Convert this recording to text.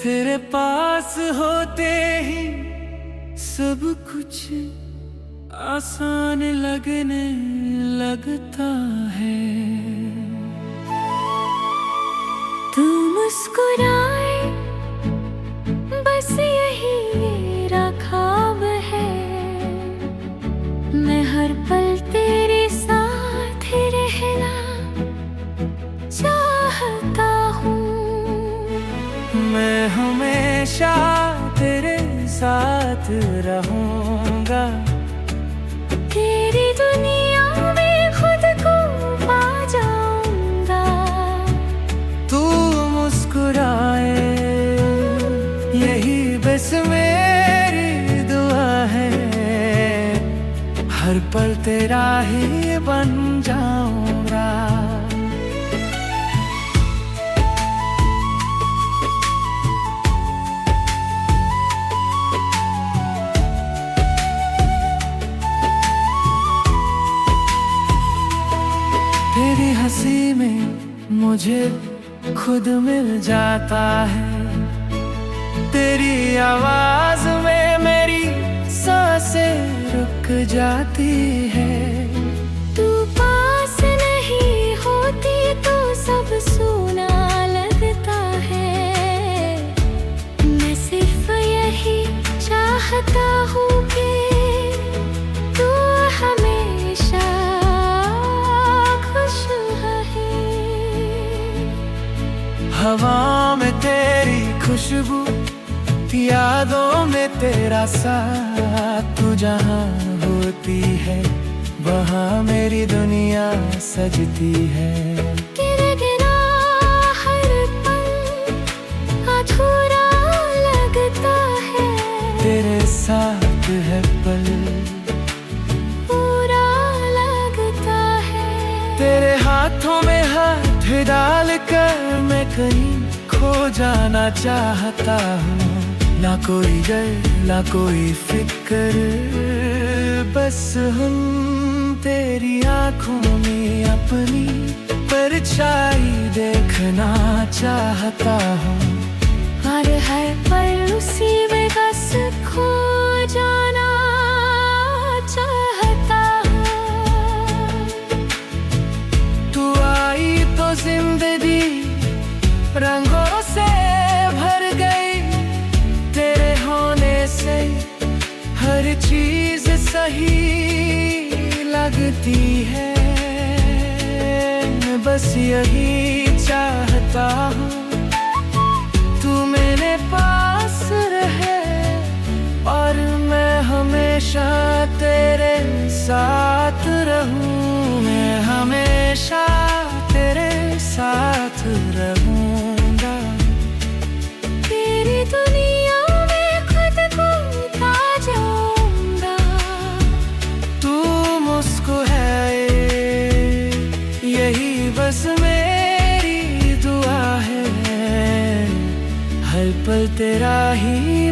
तेरे पास होते ही सब कुछ आसान लगने लगता है। तू मुस्कुराए बस यही मेरा ख्वाब है। मैं हर पल तेरे साथ रहना चाहता हूँ। मैं हमेशा तेरे साथ रहूँगा। तेरी दुनिया में खुद को पा जाऊंगा। तू मुस्कुराए यही बस मेरी दुआ है। हर पल तेरा ही बन जाऊंगा। तेरी हंसी में मुझे खुद मिल जाता है। तेरी आवाज में मेरी सांसें रुक जाती है। तू पास नहीं होती तो सब सूना लगता है। मैं सिर्फ यही चाहता हूँ कि तू हमेशा खुश रहे। हवा में तेरी खुशबू, यादों में तेरा साथ। तू जहाँ होती है वहाँ मेरी दुनिया सजती है। गिरगिरा हर पल अधूरा लगता है। तेरे साथ है पल पूरा लगता है। तेरे हाथों में हाथ डाल कर मैं कहीं खो जाना चाहता हूँ। ना कोई डर ना कोई फिक्र, बस हम तेरी आँखों में अपनी परछाई देखना चाहता हूँ। और हर पल उसी में बस खो जाना चाहता हूँ। तू आई तो जिंदगी रंगों से भर गई। तेरे होने से हर चीज सही लगती है। मैं बस यही चाहता हूँ तू मेरे पास रहे और मैं हमेशा तेरे साथ रहूँ। मैं हमेशा तेरे साथ रहूँगा। तेरी दुनिया में खुद को पा जाऊंगा। तू मुस्कुराए यही बस मेरी दुआ है। हर पल तेरा ही